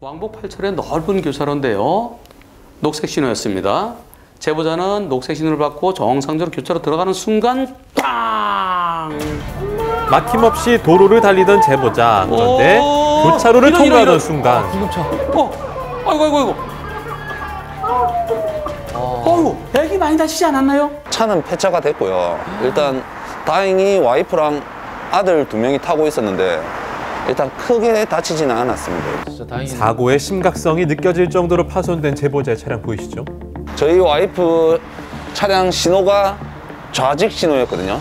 왕복 8차로의 넓은 교차로인데요. 녹색 신호였습니다. 제보자는 녹색 신호를 받고 정상적으로 교차로 들어가는 순간 빵! 막힘없이 도로를 달리던 제보자. 그런데 교차로를 통과하던 순간 구급차. 아이고. 어이구, 액이 많이 다치지 않았나요? 차는 폐차가 됐고요. 일단 다행히 와이프랑 아들 2명이 타고 있었는데 일단 크게 다치지는 않았습니다. 진짜 다행이네. 사고의 심각성이 느껴질 정도로 파손된 제보자의 차량 보이시죠? 저희 와이프 차량 신호가 좌직 신호였거든요.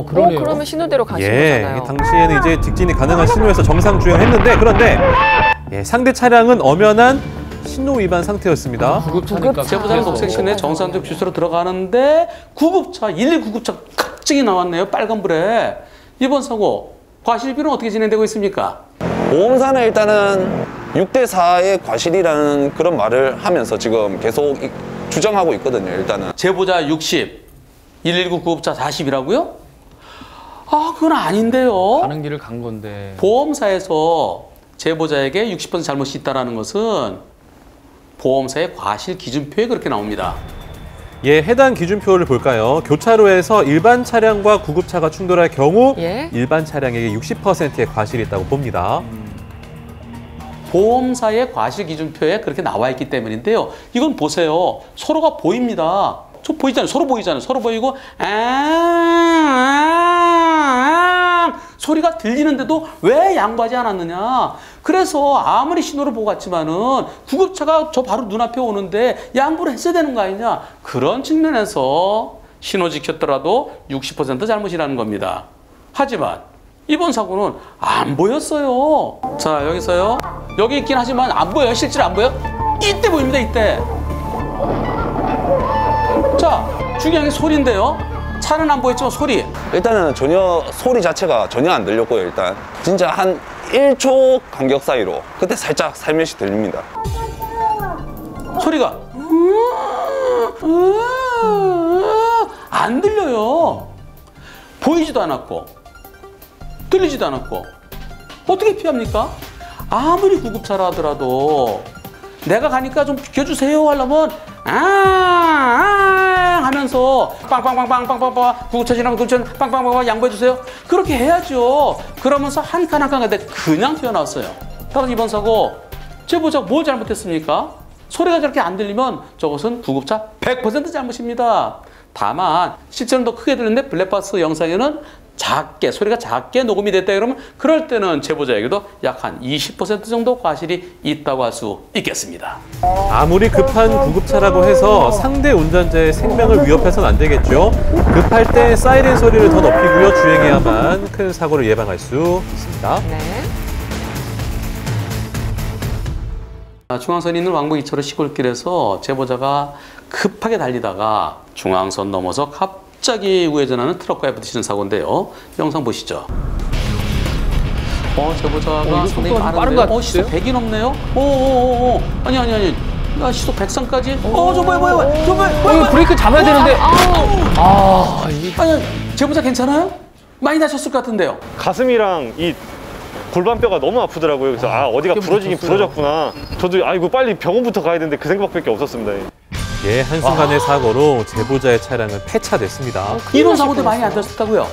그러네요. 그러면 신호대로 가신 예, 거잖아요. 당시에는 이제 직진이 가능한 신호에서 정상 주행했는데 그런데 상대 차량은 엄연한 신호 위반 상태였습니다. 구급차니까. 제보자는 녹색 신호에 정상적 주소로 들어가는데 구급차, 119구급차 갑자기 나왔네요. 빨간불에. 이번 사고 과실비는 어떻게 진행되고 있습니까? 보험사는 일단은 6대4의 과실이라는 그런 말을 하면서 지금 계속 주장하고 있거든요. 일단은 제보자 60, 119 구급차 40이라고요? 아, 그건 아닌데요. 가는 길을 간 건데. 보험사에서 제보자에게 60% 잘못이 있다는 것은 보험사의 과실 기준표에 그렇게 나옵니다. 예, 해당 기준표를 볼까요? 교차로에서 일반 차량과 구급차가 충돌할 경우 예? 일반 차량에게 60%의 과실이 있다고 봅니다. 보험사의 과실 기준표에 그렇게 나와 있기 때문인데요. 이건 보세요. 서로가 보입니다. 저 보이잖아요. 서로 보이잖아요. 서로 보이고 소리가 들리는데도 왜 양보하지 않았느냐. 그래서 아무리 신호를 보고 갔지만은 구급차가 저 바로 눈앞에 오는데 양보를 했어야 되는 거 아니냐. 그런 측면에서 신호 지켰더라도 60% 잘못이라는 겁니다. 하지만 이번 사고는 안 보였어요. 자, 여기서요. 여기 있긴 하지만 안 보여요. 실제로 안 보여? 이때 보입니다. 이때. 자, 중요한 게 소리인데요. 차는 안 보였지만 소리. 일단은 전혀 소리 자체가 전혀 안 들렸고요. 일단 진짜 한 1초 간격 사이로 그때 살짝 살며시 들립니다. 소리가 안 들려요. 보이지도 않았고 들리지도 않았고 어떻게 피합니까? 아무리 구급차라 하더라도 내가 가니까 좀 비켜주세요 하려면 하면서 빵빵빵빵빵빵 구급차 지나면 구급차 빵빵빵빵 양보해주세요. 그렇게 해야죠. 그러면서 한 칸 한 칸 가는데 그냥 튀어나왔어요. 따라서 이번 사고 제보자가 뭘 잘못했습니까? 소리가 저렇게 안 들리면 저것은 구급차 100% 잘못입니다. 다만 실제로는 더 크게 들리는데 블랙박스 영상에는 소리가 작게 녹음이 됐다 그러면 그럴 때는 제보자에게도 약 한 20% 정도 과실이 있다고 할 수 있겠습니다. 아무리 급한 구급차라고 해서 상대 운전자의 생명을 위협해서는 안 되겠죠. 급할 때 사이렌 소리를 더 높이고요. 주행해야만 큰 사고를 예방할 수 있습니다. 네. 중앙선이 있는 왕복 2차로 시골길에서 제보자가 급하게 달리다가 중앙선 넘어서 갑자기 우회전하는 트럭과에 부딪히는 사고인데요. 영상 보시죠. 제보자가 이거 상당히 속도가 빠른 것 같은데요? 시속 100이 넘네요. 아니. 야, 시속 103까지. 저 뭐야. 브레이크 잡아야 되는데. 이게. 아니, 제보자 괜찮아요? 많이 다쳤을 것 같은데요. 가슴이랑 이 골반뼈가 너무 아프더라고요. 그래서 어디가 부러지긴 부러졌구나. 저도 이거 빨리 병원부터 가야 되는데 그 생각밖에 없었습니다. 예, 한순간의 사고로 제보자의 차량은 폐차됐습니다. 이런 사고도 많이 안 다쳤다고요?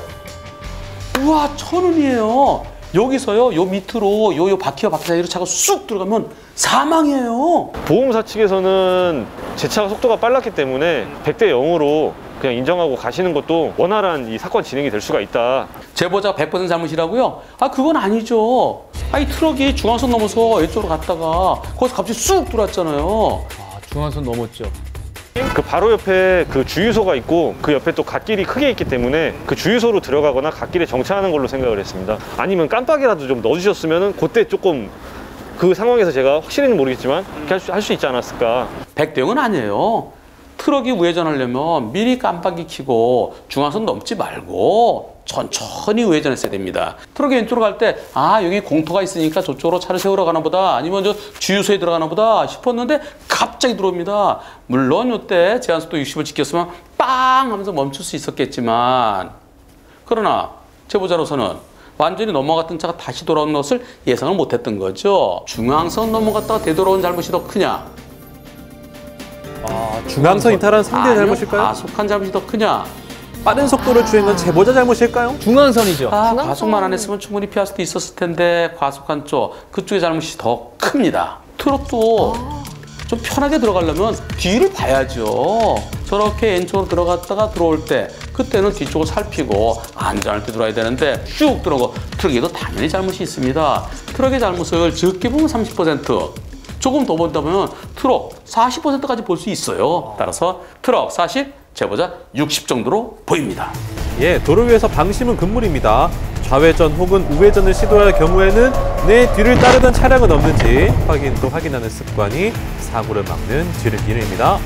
우와, 1,000원이에요. 여기서요, 요 밑으로 요 바퀴와 바퀴 사이로 차가 쑥 들어가면 사망이에요. 보험사 측에서는 제 차가 속도가 빨랐기 때문에 100대 0으로 그냥 인정하고 가시는 것도 원활한 이 사건 진행이 될 수가 있다. 제보자 100% 잘못이라고요? 그건 아니죠. 이 트럭이 중앙선 넘어서 이쪽으로 갔다가 거기서 갑자기 쑥 들어왔잖아요. 중앙선 넘었죠. 그 바로 옆에 그 주유소가 있고 그 옆에 또 갓길이 크게 있기 때문에 그 주유소로 들어가거나 갓길에 정차하는 걸로 생각을 했습니다. 아니면 깜빡이라도 좀 넣어주셨으면 그때 조금 그 상황에서 제가 확실히는 모르겠지만 할 수 있지 않았을까. 100대 0은 아니에요. 트럭이 우회전하려면 미리 깜빡이 켜고 중앙선 넘지 말고 천천히 우회전했어야 됩니다. 트럭이 왼쪽으로 갈 때 여기 공터가 있으니까 저쪽으로 차를 세우러 가나 보다 아니면 저 주유소에 들어가나 보다 싶었는데 갑자기 들어옵니다. 물론 이때 제한속도 60을 지켰으면 빵 하면서 멈출 수 있었겠지만 그러나 제보자로서는 완전히 넘어갔던 차가 다시 돌아오는 것을 예상을 못했던 거죠. 중앙선 넘어갔다가 되돌아온 잘못이 더 크냐? 중앙선 이탈한 상대의 아니요, 잘못일까요? 과속한 잘못이 더 크냐? 빠른 속도로 주행한 제보자 잘못일까요? 중앙선이죠. 과속만 안 했으면 충분히 피할 수도 있었을 텐데 과속한 쪽, 그쪽의 잘못이 더 큽니다. 트럭도 좀 편하게 들어가려면 뒤를 봐야죠. 저렇게 N쪽으로 들어갔다가 들어올 때 그때는 뒤쪽을 살피고 안전할 때 들어와야 되는데 쭉 들어오고 트럭에도 당연히 잘못이 있습니다. 트럭의 잘못을 적게 보면 30%, 조금 더 본다 보면 트럭 40%까지 볼 수 있어요. 따라서 트럭 40, 제보자 60 정도로 보입니다. 예, 도로 위에서 방심은 금물입니다. 좌회전 혹은 우회전을 시도할 경우에는 내 뒤를 따르던 차량은 없는지 확인하는 습관이 사고를 막는 지름길입니다.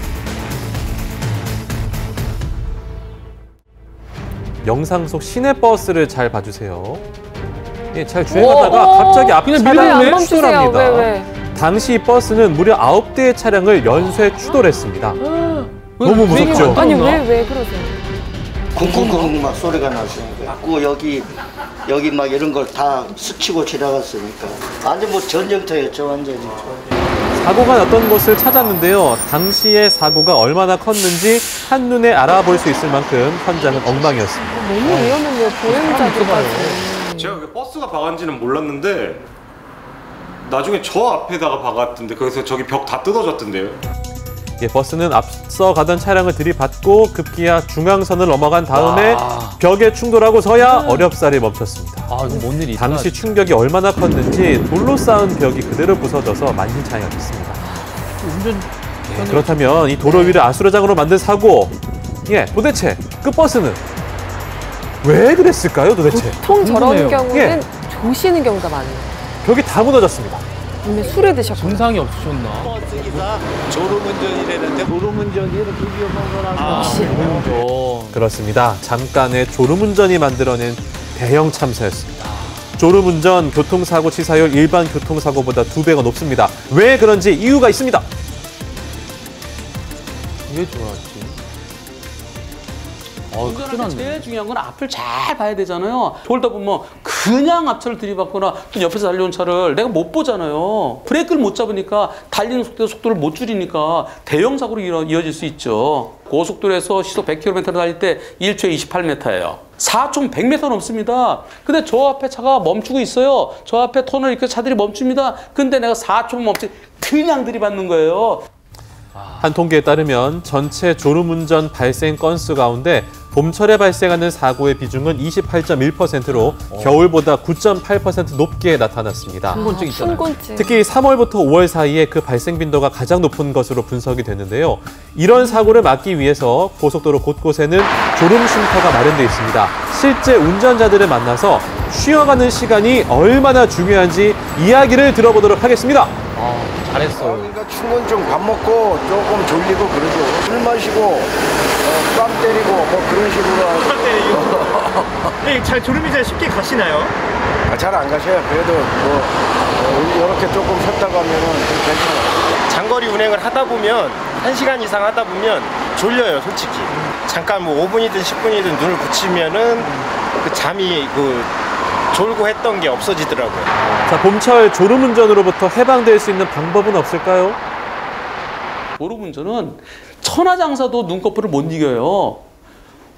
영상 속 시내버스를 잘 봐주세요. 예, 잘 주행하다가 갑자기 앞 그냥 차량을 추돌합니다. 왜? 당시 이 버스는 무려 9대의 차량을 연쇄 추돌했습니다. 너무 무섭죠? 아니 왜 그러세요? 쿵쿵쿵 막 소리가 났으니까. 그 여기 막 이런 걸 다 스치고 지나갔으니까. 완전 뭐 전쟁터였죠, 완전히. 사고가 났던 곳을 찾았는데요. 당시의 사고가 얼마나 컸는지 한눈에 알아볼 수 있을 만큼 현장은 엉망이었습니다. 너무 위험해요, 보행자들까지. 제가 그 버스가 박았는지는 몰랐는데 나중에 저 앞에다가 박았던데 그래서 저기 벽 다 뜯어졌던데요. 예, 버스는 앞서 가던 차량을 들이받고 급기야 중앙선을 넘어간 다음에 벽에 충돌하고서야 어렵사리 멈췄습니다. 아, 이거 뭔 일이 당시 충격이 얼마나 컸는지 돌로 쌓은 벽이 그대로 부서져서 만신창이었습니다. 운전 예, 그렇다면 이 도로 위를 아수라장으로 만든 사고, 예, 도대체 그 버스는 왜 그랬을까요, 도대체? 보통 저런 궁금해요. 경우는 조시는 경우가 많아요. 벽이 다 무너졌습니다. 근데 술에 드셨고. 증상이 없으셨나? 버스기사 졸음운전이라는데 졸음운전이 이렇게 위험한 거라고. 역시. 운전. 그렇습니다. 잠깐의 졸음운전이 만들어낸 대형 참사였습니다. 졸음운전 교통사고 치사율 일반 교통사고보다 2배가 높습니다. 왜 그런지 이유가 있습니다. 왜 좋아하지? 운전할 큰일 때 났네. 제일 중요한 건 앞을 잘 봐야 되잖아요. 돌다 보면 그냥 앞차를 들이받거나 또 옆에서 달려온 차를 내가 못 보잖아요. 브레이크를 못 잡으니까 달리는 속도를 못 줄이니까 대형 사고로 이어질 수 있죠. 고속도로에서 시속 100km 달릴 때 1초에 28m예요. 4초 100m 넘습니다. 근데 저 앞에 차가 멈추고 있어요. 저 앞에 터널 이렇게 차들이 멈춥니다. 근데 내가 4초 멈추 그냥 들이받는 거예요. 한 통계에 따르면 전체 졸음운전 발생 건수 가운데 봄철에 발생하는 사고의 비중은 28.1%로 겨울보다 9.8% 높게 나타났습니다. 충곤증 있잖아요. 충곤증. 특히 3월부터 5월 사이에 그 발생 빈도가 가장 높은 것으로 분석이 됐는데요. 이런 사고를 막기 위해서 고속도로 곳곳에는 졸음 쉼터가 마련되어 있습니다. 실제 운전자들을 만나서 쉬어가는 시간이 얼마나 중요한지 이야기를 들어보도록 하겠습니다. 잘했어요. 그러니까 충곤증 밥 먹고 조금 졸리고 그러죠. 술 마시고 뺨 때리고 뭐 그런 식으로 하고. 잘 졸음이 잘 쉽게 가시나요? 잘 안 가셔요. 그래도 뭐 이렇게 조금 쉬었다 가면은 좀 괜찮아요. 장거리 운행을 하다 보면 1시간 이상 하다 보면 졸려요, 솔직히. 잠깐 뭐 5분이든 10분이든 눈을 붙이면은 그 잠이 졸고 했던 게 없어지더라고요. 자, 봄철 졸음운전으로부터 해방될 수 있는 방법은 없을까요? 졸음운전은 천하장사도 눈꺼풀을 못 이겨요.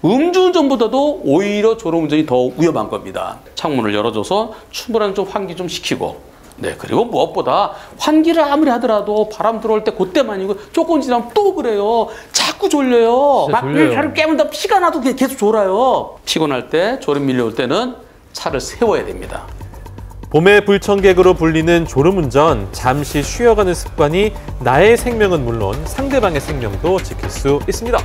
음주운전보다도 오히려 졸음운전이 더 위험한 겁니다. 창문을 열어줘서 충분한 좀 환기 좀 시키고, 네, 그리고 무엇보다 환기를 아무리 하더라도 바람 들어올 때 그때만이고 조금 지나면 또 그래요. 자꾸 졸려요. 진짜 막 졸려요. 차를 깨면 피가 나도 계속 졸아요. 피곤할 때, 졸음 밀려올 때는 차를 세워야 됩니다. 봄의 불청객으로 불리는 졸음운전, 잠시 쉬어가는 습관이 나의 생명은 물론 상대방의 생명도 지킬 수 있습니다.